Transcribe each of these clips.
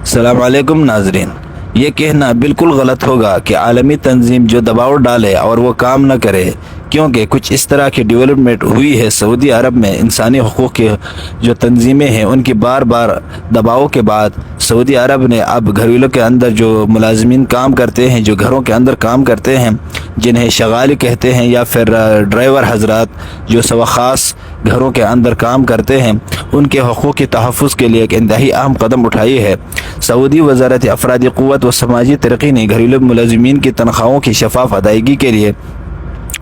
السلام علیکم ناظرین، یہ کہنا بالکل غلط ہوگا کہ عالمی تنظیم جو دباؤ ڈالے اور وہ کام نہ کرے، کیونکہ کچھ اس طرح کی ڈیولپمنٹ ہوئی ہے سعودی عرب میں۔ انسانی حقوق کی جو تنظیمیں ہیں ان کی بار بار دباؤ کے بعد سعودی عرب نے اب گھریلوں کے اندر جو ملازمین کام کرتے ہیں، جو گھروں کے اندر کام کرتے ہیں، جنہیں شغالی کہتے ہیں یا پھر ڈرائیور حضرات جو خاص گھروں کے اندر کام کرتے ہیں، ان کے حقوق کے تحفظ کے لیے ایک انتہائی اہم قدم اٹھائی ہے۔ سعودی وزارت افرادی قوت و سماجی ترقی نے گھریلو ملازمین کی تنخواہوں کی شفاف ادائیگی کے لیے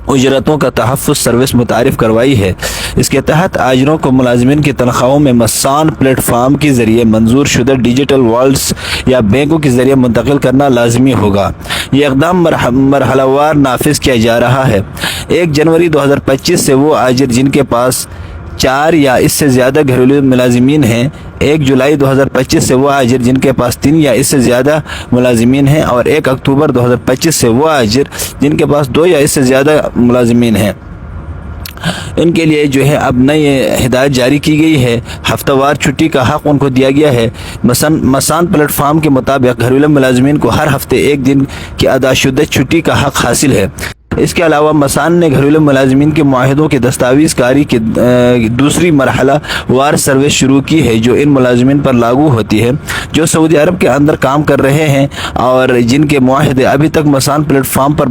اجرتوں کا تحفظ سروس متعارف کروائی ہے۔ اس کے تحت آجروں کو ملازمین کی تنخواہوں میں مسان پلیٹ فارم کے ذریعے منظور شدہ ڈیجیٹل والٹس یا بینکوں کے ذریعے منتقل کرنا لازمی ہوگا۔ یہ اقدام مرحلہ وار نافذ کیا جا رہا ہے۔ 1 جنوری 2025 سے وہ آجر جن کے پاس 4 یا اس سے زیادہ گھریلو ملازمین ہیں، 1 جولائی 2025 سے وہ آجر جن کے پاس 3 یا اس سے زیادہ ملازمین ہیں، اور 1 اکتوبر 2025 سے وہ آجر جن کے پاس 2 یا اس سے زیادہ ملازمین ہیں، ان کے لیے جو ہے اب نئی ہدایت جاری کی گئی ہے۔ ہفتہ وار چھٹی کا حق ان کو دیا گیا ہے۔ مسان پلیٹ فارم کے مطابق گھریلو ملازمین کو ہر ہفتے 1 دن کی ادا شدہ چھٹی کا حق حاصل ہے۔ اس کے علاوہ مسان نے گھریلو ملازمین کے معاہدوں کی دستاویز کاری کی دوسری مرحلہ وار سروس شروع کی ہے، جو ان ملازمین پر لاگو ہوتی ہے جو سعودی عرب کے اندر کام کر رہے ہیں اور جن کے معاہدے ابھی تک مسان پلیٹ فارم پر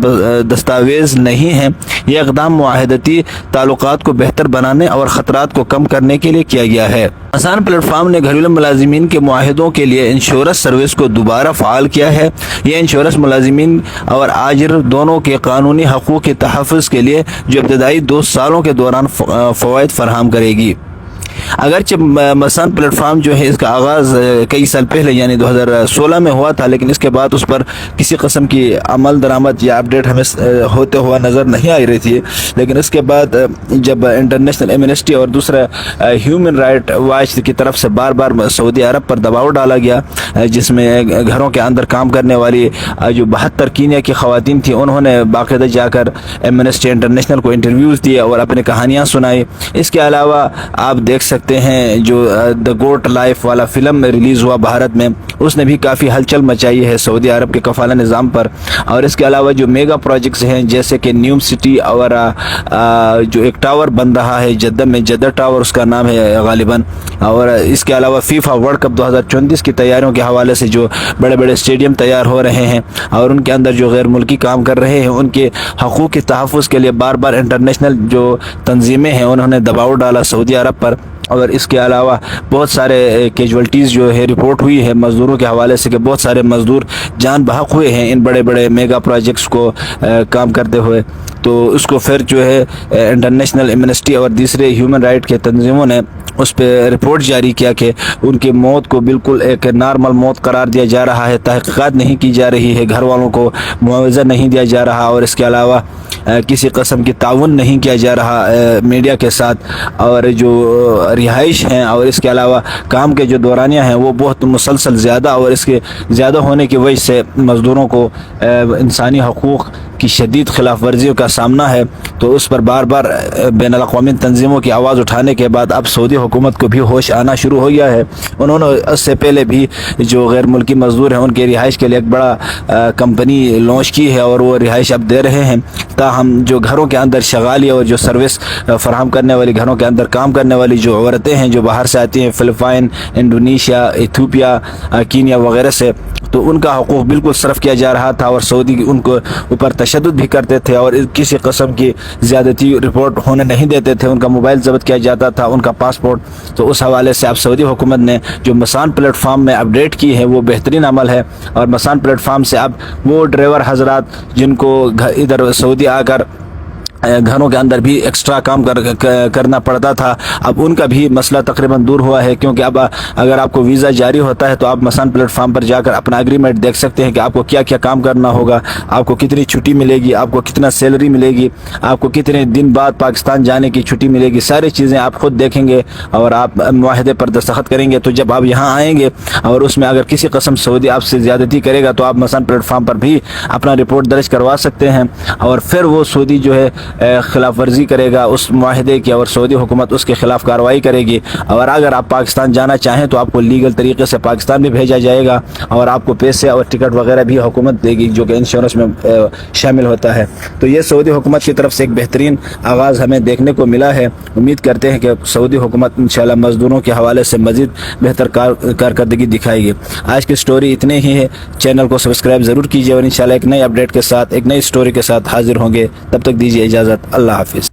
دستاویز نہیں ہیں۔ یہ اقدام معاہدتی تعلقات کو بہتر بنانے اور خطرات کو کم کرنے کے لیے کیا گیا ہے۔ مسان پلیٹ فارم نے گھریلو ملازمین کے معاہدوں کے لیے انشورنس سروس کو دوبارہ فعال کیا ہے۔ یہ انشورنس ملازمین اور آجر دونوں کے قانونی حقوق کے تحفظ کے لیے جو ابتدائی 2 سالوں کے دوران فوائد فراہم کرے گی۔ اگرچہ مسان پلیٹ فارم جو ہے اس کا آغاز کئی سال پہلے یعنی 2016 میں ہوا تھا، لیکن اس کے بعد اس پر کسی قسم کی عمل درآمد یا اپڈیٹ ہمیں ہوتے ہوا نظر نہیں آ رہی تھی۔ لیکن اس کے بعد جب انٹرنیشنل ایمنسٹی اور دوسرا ہیومن رائٹ واچ کی طرف سے بار بار سعودی عرب پر دباؤ ڈالا گیا، جس میں گھروں کے اندر کام کرنے والی جو 72 کینیا کی خواتین تھیں، انہوں نے باقاعدہ جا کر ایمنسٹی انٹرنیشنل کو انٹرویوز دیے اور اپنی کہانیاں سنائی۔ اس کے علاوہ آپ دیکھ سکتے ہیں جو دا گوٹ لائف والا فلم ریلیز ہوا بھارت میں، اس نے بھی کافی ہلچل مچائی ہے سعودی عرب کے کفالہ نظام پر۔ اور اس کے علاوہ جو میگا پروجیکٹس ہیں جیسے کہ نیوم سٹی اور جو ایک ٹاور بن رہا ہے جدہ میں، جدہ ٹاور اس کا نام ہے غالباً، اور اس کے علاوہ فیفا ورلڈ کپ 2034 کی تیاریوں کے حوالے سے جو بڑے بڑے اسٹیڈیم تیار ہو رہے ہیں اور ان کے اندر جو غیر ملکی کام کر رہے ہیں ان کے حقوق کے تحفظ کے لیے بار بار انٹرنیشنل جو تنظیمیں ہیں انہوں نے دباؤ ڈالا سعودی عرب پر۔ اور اس کے علاوہ بہت سارے کیجولٹیز جو ہے رپورٹ ہوئی ہے مزدوروں کے حوالے سے کہ بہت سارے مزدور جان بحق ہوئے ہیں ان بڑے بڑے میگا پروجیکٹس کو کام کرتے ہوئے۔ تو اس کو پھر جو ہے انٹرنیشنل ایمنسٹی اور دوسرے ہیومن رائٹ کے تنظیموں نے اس پہ رپورٹ جاری کیا کہ ان کی موت کو بالکل ایک نارمل موت قرار دیا جا رہا ہے، تحقیقات نہیں کی جا رہی ہے، گھر والوں کو معاوضہ نہیں دیا جا رہا، اور اس کے علاوہ کسی قسم کی تعاون نہیں کیا جا رہا میڈیا کے ساتھ، اور جو رہائش ہیں اور اس کے علاوہ کام کے جو دورانیہ ہیں وہ بہت مسلسل زیادہ، اور اس کے زیادہ ہونے کی وجہ سے مزدوروں کو انسانی حقوق کی شدید خلاف ورزیوں کا سامنا ہے۔ تو اس پر بار بار بین الاقوامی تنظیموں کی آواز اٹھانے کے بعد اب سعودی حکومت کو بھی ہوش آنا شروع ہو گیا ہے۔ انہوں نے اس سے پہلے بھی جو غیر ملکی مزدور ہیں ان کے رہائش کے لیے ایک بڑا کمپنی لانچ کی ہے اور وہ رہائش اب دے رہے ہیں، تاہم جو گھروں کے اندر شغالی اور جو سروس فراہم کرنے والی گھروں کے اندر کام کرنے والی جو عورتیں ہیں جو باہر سے آتی ہیں، فلپائن، انڈونیشیا، ایتھوپیا، کینیا وغیرہ سے، تو ان کا حقوق بالکل صرف کیا جا رہا تھا اور سعودی ان کو اوپر تشدد بھی کرتے تھے اور کسی قسم کی زیادتی رپورٹ ہونے نہیں دیتے تھے، ان کا موبائل ضبط کیا جاتا تھا، ان کا پاسپورٹ۔ تو اس حوالے سے اب سعودی حکومت نے جو مسان پلیٹ فارم میں اپڈیٹ کی ہے وہ بہترین عمل ہے، اور مسان پلیٹ فارم سے اب وہ ڈرائیور حضرات جن کو ادھر سعودی آ کر گھروں کے اندر بھی ایکسٹرا کام کرنا پڑتا تھا، اب ان کا بھی مسئلہ تقریباً دور ہوا ہے، کیونکہ اب اگر آپ کو ویزا جاری ہوتا ہے تو آپ مسان پلیٹ فارم پر جا کر اپنا ایگریمنٹ دیکھ سکتے ہیں کہ آپ کو کیا کیا کام کرنا ہوگا، آپ کو کتنی چھٹی ملے گی، آپ کو کتنا سیلری ملے گی، آپ کو کتنے دن بعد پاکستان جانے کی چھٹی ملے گی، ساری چیزیں آپ خود دیکھیں گے اور آپ معاہدے پر دستخط کریں گے۔ تو جب آپ یہاں آئیں گے اور اس میں اگر کسی قسم سعودی آپ سے زیادتی کرے گا تو آپ مسان پلیٹ فارم پر بھی اپنا رپورٹ درج کروا سکتے ہیں، اور پھر وہ سعودی جو ہے خلاف ورزی کرے گا اس معاہدے کی اور سعودی حکومت اس کے خلاف کارروائی کرے گی، اور اگر آپ پاکستان جانا چاہیں تو آپ کو لیگل طریقے سے پاکستان بھی بھیجا جائے گا، اور آپ کو پیسے اور ٹکٹ وغیرہ بھی حکومت دے گی جو کہ انشورنس میں شامل ہوتا ہے۔ تو یہ سعودی حکومت کی طرف سے ایک بہترین آغاز ہمیں دیکھنے کو ملا ہے۔ امید کرتے ہیں کہ سعودی حکومت انشاءاللہ مزدوروں کے حوالے سے مزید بہتر کارکردگی دکھائے گی۔ آج کی سٹوری اتنے ہی ہے، چینل کو سبسکرائب ضرور کیجیے، اور انشاءاللہ ایک نئی اپڈیٹ کے ساتھ ایک نئی سٹوری کے ساتھ حاضر ہوں گے۔ تب تک دیجیے اجازت، اللہ حافظ۔